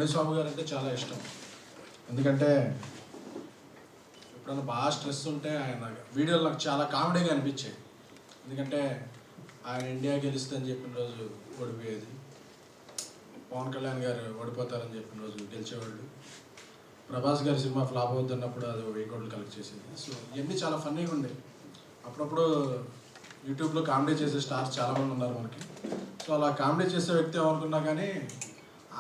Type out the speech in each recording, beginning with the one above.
మునిస్వామి గారు అంటే చాలా ఇష్టం. ఎందుకంటే ఎప్పుడైనా బాగా స్ట్రెస్ ఉంటే ఆయన వీడియోలు నాకు చాలా కామెడీగా అనిపించాయి. ఎందుకంటే ఆయన ఇండియా గెలుస్తుందని చెప్పిన రోజు ఓడిపోయేది, పవన్ కళ్యాణ్ గారు ఓడిపోతారని చెప్పిన రోజు గెలిచేవాళ్ళు, ప్రభాస్ గారి సినిమా ఫ్లాప్ అవుతున్నప్పుడు అది 1000 కోట్లు కలెక్ట్ చేసేది. సో ఇవన్నీ చాలా ఫన్నీగా ఉండేవి. అప్పుడప్పుడు యూట్యూబ్లో కామెడీ చేసే స్టార్స్ చాలామంది ఉన్నారు మనకి. సో అలా కామెడీ చేసే వ్యక్తి ఏమనుకున్నా కానీ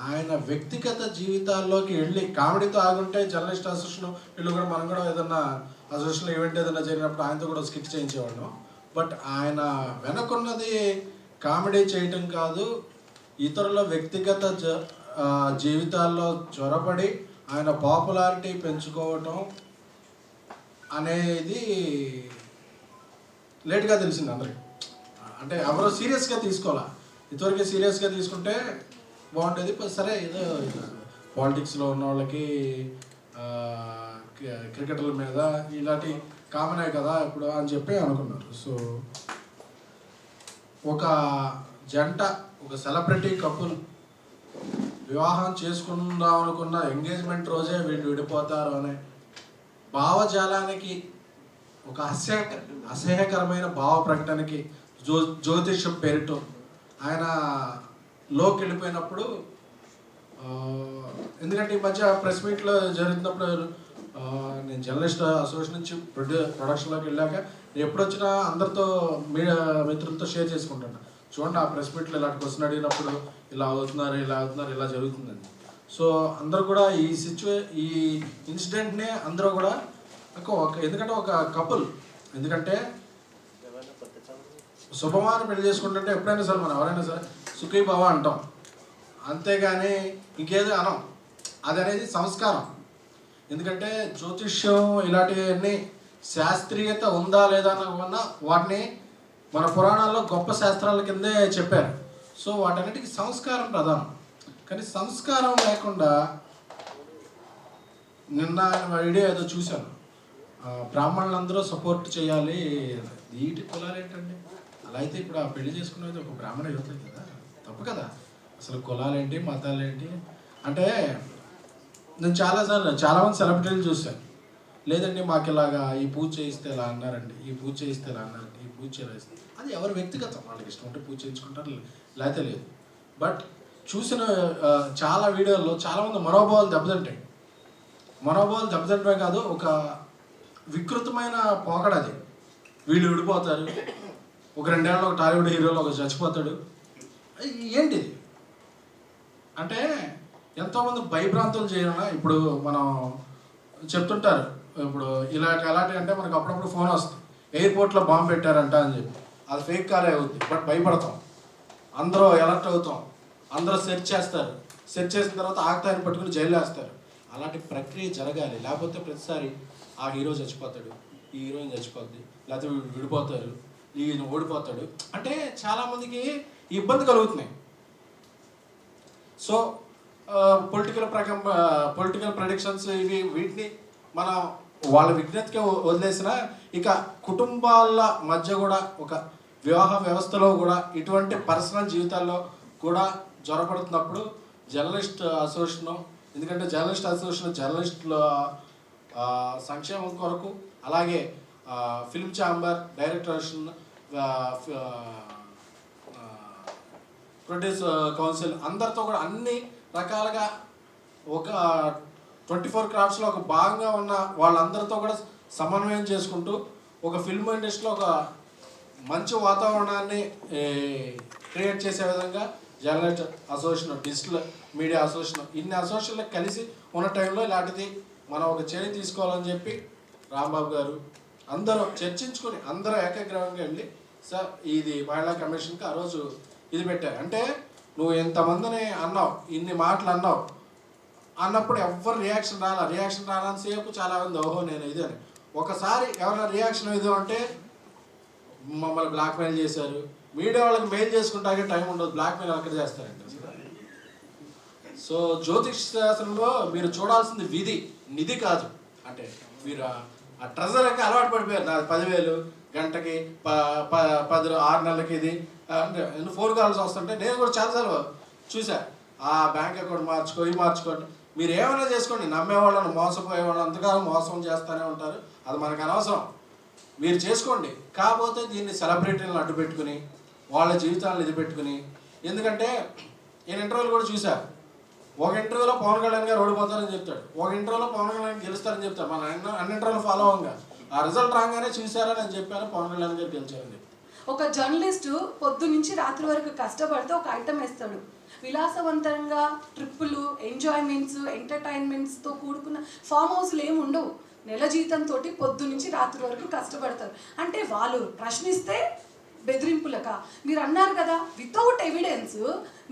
ఆయన వ్యక్తిగత జీవితాల్లోకి వెళ్ళి కామెడీతో ఆగుంటే జర్నలిస్ట్ అసోసియేషన్ వీళ్ళు కూడా మనం కూడా ఏదన్నా అసోసియేషన్ ఈవెంట్ ఏదైనా జరిగినప్పుడు ఆయనతో కూడా స్కిట్ చేయించేవాళ్ళం. బట్ ఆయన వెనకున్నది కామెడీ చేయటం కాదు, ఇతరుల వ్యక్తిగత జీవితాల్లో చొరబడి ఆయన పాపులారిటీ పెంచుకోవటం అనేది లేట్గా తెలిసింది అందరికి. అంటే ఎవరో సీరియస్గా తీసుకోవాలా, ఇంతవరకు సీరియస్గా తీసుకుంటే బాగుండేది. సరే ఏదో పాలిటిక్స్లో ఉన్న వాళ్ళకి క్రికెటర్ల మీద ఇలాంటి కామనే కదా ఇప్పుడు అని చెప్పి అనుకున్నారు. సో ఒక జంట, ఒక సెలబ్రిటీ కపుల్ వివాహం చేసుకుందాం అనుకున్న ఎంగేజ్మెంట్ రోజే వీళ్ళు విడిపోతారు అనే భావజాలానికి, ఒక అసహ్యకరమైన భావ ప్రకటనకి జ్యోతిష్యం పేరుతో ఆయన లోకి వెళ్ళిపోయినప్పుడు, ఎందుకంటే ఈ మధ్య ప్రెస్ మీట్లో జరుగుతున్నప్పుడు నేను జర్నలిస్ట్ అసోసియేషన్ నుంచి ప్రొడక్షన్లోకి వెళ్ళాక నేను ఎప్పుడొచ్చినా అందరితో మీడియా మిత్రులతో షేర్ చేసుకుంటాను. చూడండి ఆ ప్రెస్ మీట్లో ఇలాంటి క్వశ్చన్ అడిగినప్పుడు ఇలా అవుతున్నారు, ఇలా జరుగుతుందని. సో అందరూ కూడా ఈ ఇన్సిడెంట్ని అందరూ కూడా ఎందుకంటే ఒక కపుల్, ఎందుకంటే శుభమాని పెళ్లి చేసుకుంటుంటే ఎప్పుడైనా సరే మనం ఎవరైనా సరే సుఖీ భవ అంటాం, అంతేగాని ఇంకేదో అనం. అది అనేది సంస్కారం. ఎందుకంటే జ్యోతిష్యం ఇలాంటివన్నీ శాస్త్రీయత ఉందా లేదా అన్న వాటిని మన పురాణాల్లో గొప్ప శాస్త్రాల కిందే చెప్పారు. సో వాటన్నిటికీ సంస్కారం ప్రధానం. కానీ సంస్కారం లేకుండా నిన్న వీడియో ఏదో చూశాను, బ్రాహ్మణులందరూ సపోర్ట్ చేయాలి, వీటి కులాలు ఏంటండి? అలా అయితే ఇప్పుడు ఆ పెళ్లి చేసుకునేది ఒక బ్రాహ్మణ యువత కదా, తప్పు కదా. అసలు కులాలేంటి, మతాలేంటి అంటే నేను చాలామంది సెలబ్రిటీలు చూశాను, లేదండి మాకు ఇలాగా ఈ పూజ చేయిస్తే ఇలా అన్నారండి, ఈ పూజ చేయిస్తే ఇలా అన్నారండి, ఈ పూజ చేస్తే అది ఎవరి వ్యక్తిగతం, వాళ్ళకి ఇష్టం ఉంటే పూజ చేయించుకుంటారు, లేకపోతే లేదు. బట్ చూసిన చాలా వీడియోల్లో చాలామంది మనోభావాలు దెబ్బతింటమే కాదు, ఒక వికృతమైన పోకడది. వీళ్ళు విడిపోతారు, ఒక 2 ఏళ్ళలో ఒక టాలీవుడ్ హీరోలో ఒక చచ్చిపోతాడు, ఏంటిది అంటే ఎంతోమంది భయభ్రాంతులు చేయడం. ఇప్పుడు మనం చెప్తుంటారు, ఇప్పుడు అలాంటివి అంటే మనకు అప్పుడప్పుడు ఫోన్ వస్తుంది, ఎయిర్పోర్ట్లో బాంబు పెట్టారంట అని చెప్పి. అది ఫేక్ కాలే అవుతుంది, బట్ భయపడతాం, అందరూ అలర్ట్ అవుతాం, అందరూ సెర్చ్ చేస్తారు, సెర్చ్ చేసిన తర్వాత ఆగ్తాయిని పట్టుకుని జైలు వేస్తారు. అలాంటి ప్రక్రియ జరగాలి, లేకపోతే ప్రతిసారి ఆ హీరో చచ్చిపోతాడు, ఈ హీరోయిన్ చచ్చిపోద్ది, లేకపోతే విడిపోతారు, ఈయన ఓడిపోతాడు అంటే చాలామందికి ఇబ్బంది కలుగుతున్నాయి. సో పొలిటికల్ ప్రెడిక్షన్స్ వీటిని మనం వాళ్ళ విజ్ఞతకి వదిలేసిన, ఇక కుటుంబాల మధ్య కూడా ఒక వివాహ వ్యవస్థలో కూడా ఇటువంటి పర్సనల్ జీవితాల్లో కూడా జ్వరపడుతున్నప్పుడు జర్నలిస్ట్ అసోసియేషన్, ఎందుకంటే జర్నలిస్ట్ అసోసియేషన్ జర్నలిస్టుల సంక్షేమం కొరకు, అలాగే film chamber, director association, produce council అందరితో కూడా అన్ని రకాలుగా ఒక 24 క్రాఫ్ట్స్లో ఒక భాగంగా ఉన్న వాళ్ళందరితో కూడా సమన్వయం చేసుకుంటూ ఒక ఫిల్మ్ ఇండస్ట్రీలో ఒక మంచి వాతావరణాన్ని క్రియేట్ చేసే విధంగా journalist association, digital media association, ఇన్ని అసోసియేషన్లకు కలిసి ఉన్న టైంలో ఇలాంటిది మనం ఒక చర్య తీసుకోవాలని చెప్పి రాంబాబు గారు అందరూ చర్చించుకొని అందరూ ఏకగ్రీవంగా వెళ్ళి సార్ ఇది మహిళా కమిషన్కి ఆ రోజు ఇది పెట్టారు. అంటే నువ్వు ఎంతమందిని అన్నావు, ఇన్ని మాటలు అన్నప్పుడు ఎవరు రియాక్షన్ రాలని సేపు చాలా మంది ఓహో నేను ఇది అని. ఒకసారి ఎవరైనా రియాక్షన్ ఇది అంటే మమ్మల్ని బ్లాక్మెయిల్ చేశారు, మీడియా వాళ్ళకి మెయిల్ చేసుకుంటాకే టైం ఉండదు, బ్లాక్మెయిల్ అక్కడ చేస్తారండి. సో జ్యోతిష్ శాస్త్రంలో మీరు చూడాల్సింది విధి, నిధి కాదు. అంటే మీరు ఆ ట్రెజర్కి అలవాటు పడిపోయారు, నాది 10,000 గంటకి 6 నెలలకి ఇది అంటే 4 కాల్స్ వస్తుంటే నేను కూడా చాలాసార్లు చూసా. ఆ బ్యాంక్ అకౌంట్ మార్చుకోండి, మీరు ఏమైనా చేసుకోండి. నమ్మేవాళ్ళని మోసపోయేవాళ్ళు అంతకాలం మోసం చేస్తూనే ఉంటారు, అది మనకు అనవసరం. మీరు చేసుకోండి. కాకపోతే దీన్ని సెలబ్రిటీలను అడ్డు పెట్టుకుని వాళ్ళ జీవితాలను ఇది పెట్టుకుని, ఎందుకంటే నేను ఇంటర్వ్యూలు కూడా చూశాను. ఒక ఇంటర్వ్యూలో పవన్ కళ్యాణ్ గారు ఓడిపోతారని చెప్తాడు, ఒక ఇంటర్వ్యూలో పవన్ కళ్యాణ్ గెలుస్తారని చెప్తాడు. మన అన్ని ఇంటర్వ్యూలు ఫాలో అవ్వంగా ఆ రిజల్ట్ రాగానే చూసారని నేను చెప్పాను, పవన్ కళ్యాణ్ గారు గెలిచారని చెప్పి. ఒక జర్నలిస్టు పొద్దు నుంచి రాత్రి వరకు కష్టపడితే ఒక ఐటమ్ వేస్తాడు. విలాసవంతంగా ట్రిప్పులు, ఎంజాయ్మెంట్స్, ఎంటర్టైన్మెంట్స్తో కూడుకున్న ఫామ్ హౌస్లు ఏమి ఉండవు. నెల జీతంతో పొద్దు నుంచి రాత్రి వరకు కష్టపడతారు. అంటే వాళ్ళు ప్రశ్నిస్తే బెదిరింపులక మీరు అన్నారు కదా, వితౌట్ ఎవిడెన్స్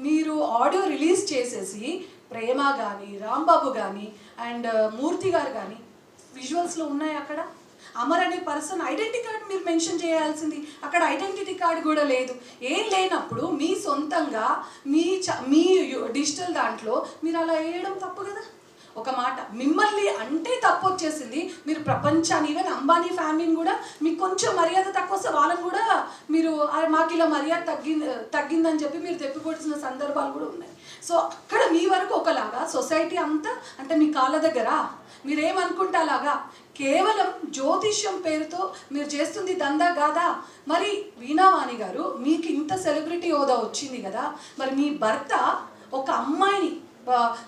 మీరు ఆడియో రిలీజ్ చేసేసి ప్రేమ కానీ, రాంబాబు కానీ అండ్ మూర్తి గారు కానీ విజువల్స్లో ఉన్నాయి. అక్కడ అమర్ అనే పర్సన్ ఐడెంటిటీ కార్డ్ మీరు మెన్షన్ చేయాల్సింది, అక్కడ ఐడెంటిటీ కార్డ్ కూడా లేదు. ఏం లేనప్పుడు మీ సొంతంగా మీ డిజిటల్ దాంట్లో మీరు అలా వేయడం తప్పు కదా. ఒక మాట మిమ్మల్ని అంటే తప్పు వచ్చేసింది, మీరు ప్రపంచాన్ని ఈవెన్ అంబానీ ఫ్యామిలీని కూడా మీకు కొంచెం మర్యాద తక్కువ వస్తే వాళ్ళని కూడా మీరు మాకు ఇలా మర్యాద తగ్గిందని చెప్పి మీరు తెప్పికొట్టిన సందర్భాలు కూడా ఉన్నాయి. సో అక్కడ మీ వరకు ఒకలాగా, సొసైటీ అంతా అంటే మీ కాళ్ళ దగ్గర మీరేమనుకుంటే అలాగా. కేవలం జ్యోతిష్యం పేరుతో మీరు చేస్తుంది దందా కాదా? మరి వీణావాణి గారు మీకు ఇంత సెలబ్రిటీ హోదా వచ్చింది కదా, మరి మీ భర్త ఒక అమ్మాయిని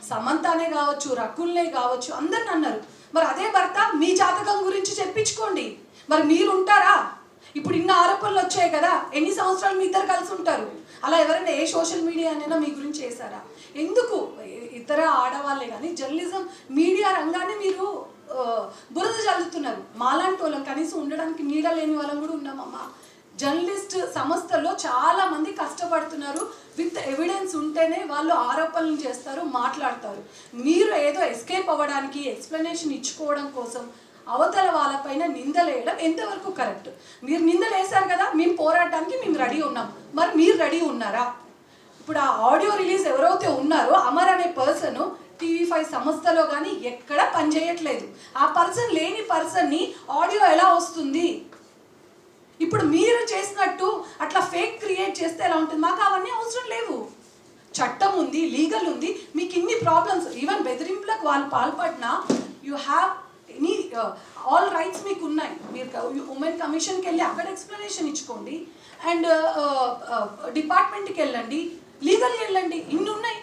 సమంతానే కావచ్చు, రకుల్నే కావచ్చు అందరిని అన్నారు. మరి అదే భర్త మీ జాతకం గురించి చెప్పించుకోండి, మరి మీరు ఉంటారా? ఇప్పుడు ఇన్ని ఆరోపణలు వచ్చాయి కదా, ఎన్ని సంవత్సరాలు మీ ఇద్దరు కలిసి ఉంటారు? అలా ఎవరైనా ఏ సోషల్ మీడియా అయినా మీ గురించి చేశారా? ఎందుకు ఇతర ఆడవాళ్ళే కానీ జర్నలిజం మీడియా రంగాన్ని మీరు బురద చల్లుతున్నారు. మాలాంటి వాళ్ళం కనీసం ఉండడానికి నీడ లేని వాళ్ళం కూడా ఉన్నామమ్మా. జర్నలిస్ట్ సంస్థలో చాలామంది కష్టపడుతున్నారు. విత్ ఎవిడెన్స్ ఉంటేనే వాళ్ళు ఆరోపణలు చేస్తారు, మాట్లాడతారు. మీరు ఏదో ఎస్కేప్ అవ్వడానికి, ఎక్స్ప్లెనేషన్ ఇచ్చుకోవడం కోసం అవతల వాళ్ళపైన నిందలేయడం ఎంతవరకు కరెక్ట్? మీరు నిందలేశారు కదా, మేము పోరాడడానికి మేము రెడీ ఉన్నాం, మరి మీరు రెడీ ఉన్నారా? ఇప్పుడు ఆ ఆడియో రిలీజ్ ఎవరైతే ఉన్నారో అమర్ అనే పర్సన్ TV5 సంస్థలో కానీ ఎక్కడ పనిచేయట్లేదు. ఆ పర్సన్ లేని పర్సన్ని ఆడియో ఎలా వస్తుంది? ఇప్పుడు మీరు చేసినట్టు అట్లా ఫేక్ క్రియేట్ చేస్తే ఎలా ఉంటుంది? మాకు అవన్నీ అవసరం లేవు. చట్టం ఉంది, లీగల్ ఉంది. మీకు ఇన్ని ప్రాబ్లమ్స్, ఈవెన్ బెదిరింపులకు వాళ్ళు పాల్పడినా you have any all rights మీకు ఉన్నాయి. మీరు ఉమెన్ కమిషన్కి వెళ్ళి అక్కడ ఎక్స్ప్లెనేషన్ ఇచ్చుకోండి, అండ్ డిపార్ట్మెంట్కి వెళ్ళండి, లీగల్కి వెళ్ళండి, ఇన్ని ఉన్నాయి.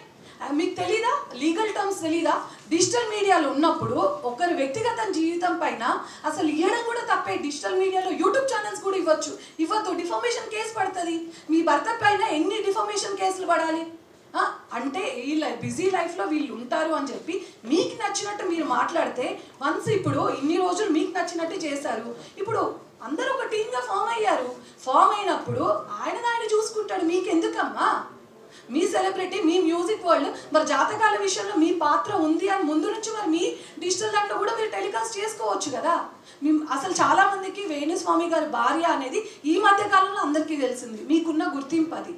మీకు తెలీదా? లీగల్ టర్మ్స్ తెలీదా? డిజిటల్ మీడియాలో ఉన్నప్పుడు ఒకరి వ్యక్తిగత జీవితం పైన అసలు ఇవ్వడం కూడా తప్పే. డిజిటల్ మీడియాలో యూట్యూబ్ ఛానల్స్ కూడా ఇవ్వద్దు, డిఫామేషన్ కేసు పడుతుంది. మీ భర్త పైన ఎన్ని డిఫామేషన్ కేసులు పడాలి? అంటే ఈ బిజీ లైఫ్లో వీళ్ళు ఉంటారు అని చెప్పి మీకు నచ్చినట్టు మీరు మాట్లాడితే, వన్స్ ఇప్పుడు ఇన్ని రోజులు మీకు నచ్చినట్టు చేశారు, ఇప్పుడు అందరూ ఒక టీమ్గా ఫామ్ అయ్యారు. ఫామ్ అయినప్పుడు ఆయన చూసుకుంటాడు, మీకు ఎందుకమ్మా? మీ సెలబ్రిటీ, మీ మ్యూజిక్ వరల్డ్, మరి జాతకాల విషయంలో మీ పాత్ర ఉంది అని ముందు నుంచి మరి మీ డిజిటల్ దాంట్లో కూడా మీరు టెలికాస్ట్ చేసుకోవచ్చు కదా. అసలు చాలా మందికి వేణుస్వామి గారి భార్య అనేది ఈ మధ్య కాలంలో అందరికీ తెలిసింది. మీకున్న గుర్తింపు అది.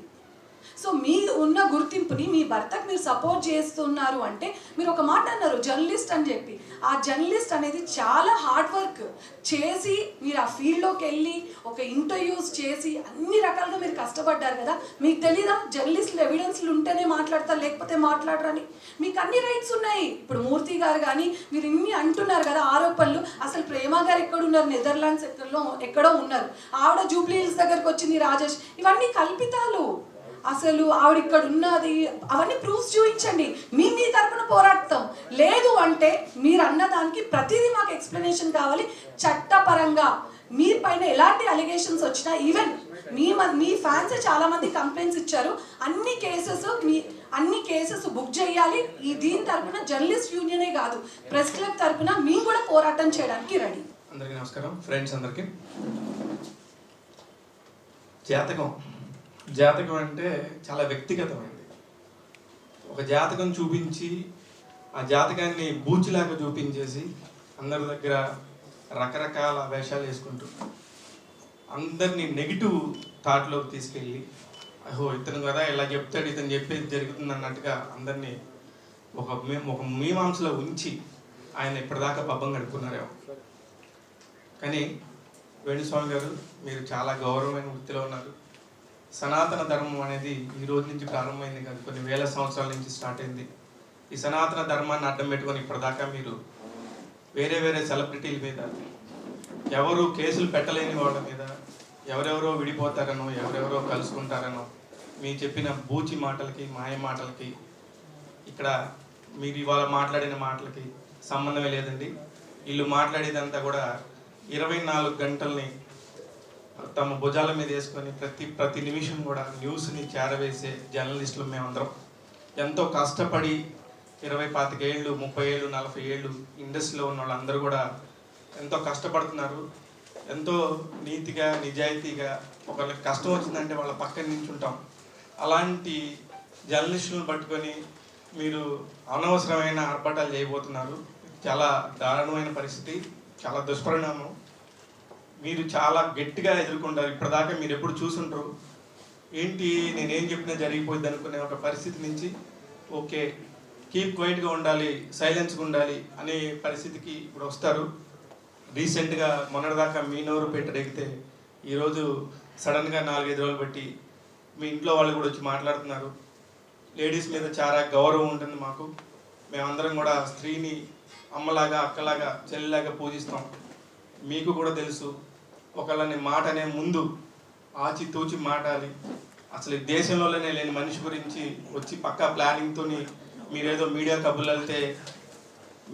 సో మీ ఉన్న గుర్తింపుని మీ భర్తకు మీరు సపోర్ట్ చేస్తున్నారు అంటే, మీరు ఒక మాట అన్నారు జర్నలిస్ట్ అని చెప్పి, ఆ జర్నలిస్ట్ అనేది చాలా హార్డ్ వర్క్ చేసి మీరు ఆ ఫీల్డ్లోకి వెళ్ళి ఒక ఇంటర్వ్యూస్ చేసి అన్ని రకాలుగా మీరు కష్టపడ్డారు కదా. మీకు తెలీదా జర్నలిస్టులు ఎవిడెన్స్లు ఉంటేనే మాట్లాడతారు, లేకపోతే మాట్లాడరని? మీకు అన్ని రైట్స్ ఉన్నాయి. ఇప్పుడు మూర్తి గారు కానీ మీరు ఇన్ని అంటున్నారు కదా ఆరోపణలు, అసలు ప్రేమ గారు ఎక్కడున్నారు? నెదర్లాండ్స్ ఎక్కడో ఉన్నారు. ఆవిడ జూబ్లీ హిల్స్ దగ్గరకు వచ్చింది, రాజేష్, ఇవన్నీ కల్పితాలు. అసలు ఆవిడ ఇక్కడ ఉన్నది అవన్నీ ప్రూఫ్స్ చూపించండి, మీ తరపున పోరాడతాం. లేదు అంటే మీరు అన్నదానికి ప్రతిదీ మాకు ఎక్స్ప్లెనేషన్ కావాలి. చట్టపరంగా మీ పైన ఎలాంటి అలిగేషన్స్ వచ్చినా, ఈవెన్ మీ ఫ్యాన్స్ చాలా మంది కంప్లైంట్స్ ఇచ్చారు, అన్ని కేసెస్ బుక్ చేయాలి. దీని తరపున జర్నలిస్ట్ యూనియనే కాదు, ప్రెస్ క్లబ్ తరపున మేము కూడా పోరాటం చేయడానికి రెడీ. అందరికీ నమస్కారం. ఫ్రెండ్స్ అందరికీ, జాతకం అంటే చాలా వ్యక్తిగతమైనది. ఒక జాతకం చూపించి ఆ జాతకాన్ని బూచిలాగా చూపించేసి అందరి దగ్గర రకరకాల వేషాలు వేసుకుంటూ అందరినీ నెగిటివ్ థాట్లోకి తీసుకెళ్ళి, అహో ఇతను కదా ఇలా చెప్తాడు, ఇతను చెప్పేది జరుగుతుంది అన్నట్టుగా అందరినీ ఒక మీమాంసలో ఉంచి ఆయన ఇప్పటిదాకా పబ్బం గడుపుకున్నారేమో. కానీ వేణుస్వామి గారు, మీరు చాలా గౌరవమైన వృత్తిలో ఉన్నారు. సనాతన ధర్మం అనేది ఈ రోజు నుంచి ప్రారంభమైంది కాదు, కొన్ని వేల సంవత్సరాల నుంచి స్టార్ట్ అయింది. ఈ సనాతన ధర్మాన్ని అడ్డం పెట్టుకొని ఇప్పటిదాకా మీరు వేరే వేరే సెలబ్రిటీల మీద, ఎవరు కేసులు పెట్టలేని వాళ్ళ మీద, ఎవరెవరో విడిపోతారనో ఎవరెవరో కలుసుకుంటారనో మీ చెప్పిన బూచి మాటలకి, మాయ మాటలకి, ఇక్కడ మీరు ఇవాళ మాట్లాడిన మాటలకి సంబంధమే లేదండి. వీళ్ళు మాట్లాడేదంతా కూడా 24 గంటల్ని తమ భుజాల మీద వేసుకొని ప్రతి నిమిషం కూడా న్యూస్ని చేరవేసే జర్నలిస్టులు మేమందరం. ఎంతో కష్టపడి 25 ఏళ్ళు, 30 ఏళ్ళు, 40 ఏళ్ళు ఇండస్ట్రీలో ఉన్న వాళ్ళందరూ కూడా ఎంతో కష్టపడుతున్నారు. ఎంతో నీతిగా, నిజాయితీగా, ఒకళ్ళకి కష్టం వచ్చిందంటే వాళ్ళ పక్కన నించుంటాం. అలాంటి జర్నలిస్టులను పట్టుకొని మీరు అనవసరమైన ఆర్భాటాలు చేయబోతున్నారు. చాలా దారుణమైన పరిస్థితి, చాలా దుష్పరిణామం. మీరు చాలా గట్టిగా ఎదుర్కొంటారు. ఇప్పటిదాకా మీరు ఎప్పుడు చూసుంటారు. ఏంటి నేనేం చెప్పినా జరిగిపోద్ది అనుకునే ఒక పరిస్థితి నుంచి ఓకే కీప్ క్వైట్గా ఉండాలి, సైలెన్స్గా ఉండాలి అనే పరిస్థితికి ఇప్పుడు వస్తారు. రీసెంట్గా మొన్నటిదాకా మీ నోరు పెట్టడెగితే ఈరోజు సడన్గా 4-5 రోజులు బట్టి మీ ఇంట్లో వాళ్ళు కూడా వచ్చి మాట్లాడుతున్నారు. లేడీస్ మీద చాలా గౌరవం ఉంటుంది మాకు. మేమందరం కూడా స్త్రీని అమ్మలాగా, అక్కలాగా, చెల్లిలాగా పూజిస్తాం. మీకు కూడా తెలుసు, ఒకళ్ళని మాట అనే ముందు ఆచితూచి మాటాలి. అసలు ఈ దేశంలోనే లేని మనిషి గురించి వచ్చి పక్కా ప్లానింగ్తో మీరేదో మీడియా కబుర్లు వెళ్తే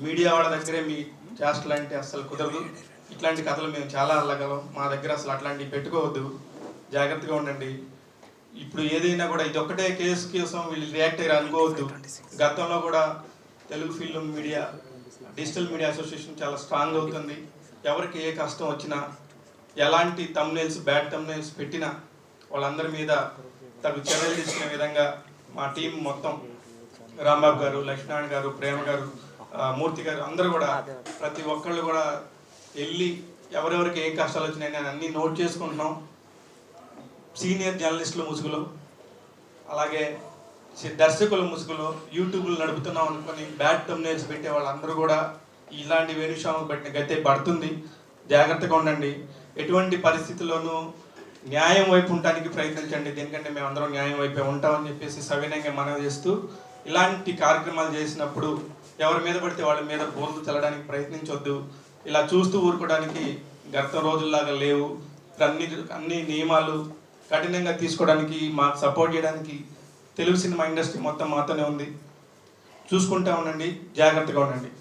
మీడియా వాళ్ళ దగ్గరే మీ చేష్టలు అంటే అసలు కుదరదు. ఇట్లాంటి కథలు మేము చాలా అల్లగలం. మా దగ్గర అసలు అట్లాంటివి పెట్టుకోవద్దు, జాగ్రత్తగా ఉండండి. ఇప్పుడు ఏదైనా కూడా ఇది ఒక్కటే కేసు కోసం వీళ్ళు రియాక్ట్ అయ్యారు అనుకోవద్దు. గతంలో కూడా Telugu film media, digital media association చాలా స్ట్రాంగ్ అవుతుంది. ఎవరికి ఏ కష్టం వచ్చినా, ఎలాంటి తమ్నైల్స్, బ్యాడ్ తమ్నైల్స్ పెట్టినా వాళ్ళందరి మీద తగు చర్యలు తీసుకునే విధంగా మా టీం మొత్తం, రాంబాబు గారు, లక్ష్మీనారాయణ గారు, ప్రేమ గారు, మూర్తి గారు, అందరూ కూడా ప్రతి ఒక్కళ్ళు కూడా వెళ్ళి ఎవరెవరికి ఏం కష్టాలు వచ్చినాయని అన్నీ నోట్ చేసుకుంటున్నాం. సీనియర్ జర్నలిస్టుల ముసుగులో, అలాగే దర్శకుల ముసుగులో యూట్యూబ్లు నడుపుతున్నాం అనుకొని బ్యాడ్ తమ్నైల్స్ పెట్టే వాళ్ళందరూ కూడా ఇలాంటి వేణుస్వామి బట్టిన గతే పడుతుంది. జాగ్రత్తగా ఉండండి. ఎటువంటి పరిస్థితుల్లోనూ న్యాయం వైపు ఉండడానికి ప్రయత్నించండి. దీనికంటే మేమందరం న్యాయం వైపే ఉంటామని చెప్పేసి సవినయంగా మనవి చేస్తూ, ఇలాంటి కార్యక్రమాలు చేసినప్పుడు ఎవరి మీద పడితే వాళ్ళ మీద బోర్లు చల్లడానికి ప్రయత్నించొద్దు. ఇలా చూస్తూ ఊరుకోవడానికి గత రోజుల్లాగా లేవు. అన్ని నియమాలు కఠినంగా తీసుకోవడానికి, మాకు సపోర్ట్ చేయడానికి తెలుగు సినిమా ఇండస్ట్రీ మొత్తం మాతోనే ఉంది. చూసుకుంటా ఉండండి, జాగ్రత్తగా ఉండండి.